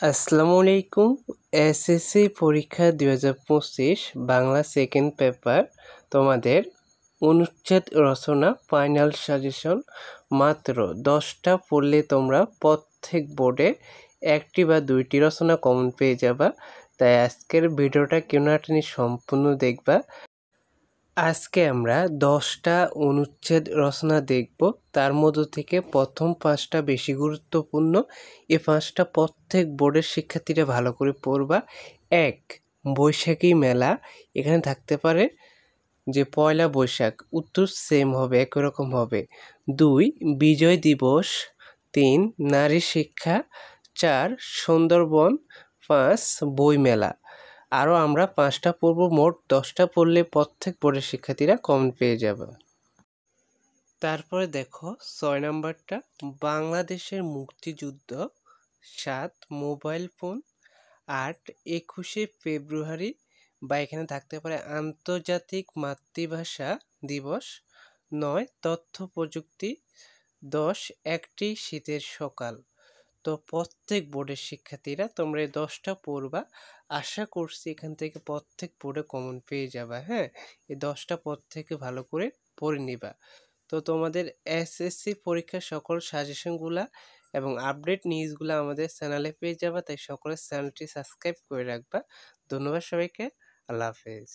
আসসালামু আলাইকুম। এসএসসি পরীক্ষা 2025 বাংলা সেকেন্ড পেপার তোমাদের অনুচ্ছেদ রচনা ফাইনাল সাজেশন মাত্র 10টা পড়লে তোমরা প্রত্যেক বোর্ডে একটি বা দুইটি রচনা কমন পেয়ে যাবা। তাই আজকের ভিডিওটা কেউ না টেনে সম্পূর্ণ দেখবা। আজকে আমরা 10টা অনুচ্ছেদ রচনা দেখব। তার মধ্য থেকে প্রথম 5টা বেশি গুরুত্বপূর্ণ। এই 5টা প্রত্যেক বোর্ডের শিক্ষার্থীরা ভালো করে পড়বা। 1. বৈশাখী মেলা। এখানে থাকতে পারে যে পয়লা বৈশাখ, উত্তর সেম হবে, একই রকম হবে। 2. বিজয় দিবস। 3. নারী শিক্ষা। 4. সুন্দরবন। 5. বইমেলা। আরও আমরা 5টা পড়ব, মোট 10টা পড়লে প্রত্যেক বোর্ডের শিক্ষার্থীরা কমন পেয়ে যাবে। তারপরে দেখো 6 নাম্বারটা, বাংলাদেশের মুক্তিযুদ্ধ। 7. Mobile phone. 8. 21শে ফেব্রুয়ারি, বা এখানে থাকতে পারে আন্তর্জাতিক মাতৃভাষা দিবস। 9. তথ্য প্রযুক্তি। 10. একটি শীতের সকাল। তো প্রত্যেক বোর্ডের শিক্ষার্থীরা তোমরা এই 10টা পড়বা। আশা করছি এখান থেকে প্রত্যেক বোর্ডে কমন পেয়ে যাবা। হ্যাঁ, এই 10টা প্রত্যেকে ভালো করে পড়ে নিবা। তো তোমাদের এসএসসি পরীক্ষার সকল সাজেশনগুলা এবং আপডেট নিউজগুলো আমাদের চ্যানেলে পেয়ে যাবা। তাই সকলের চ্যানেলটি সাবস্ক্রাইব করে রাখবা। ধন্যবাদ সবাইকে। আল্লাহ হাফেজ।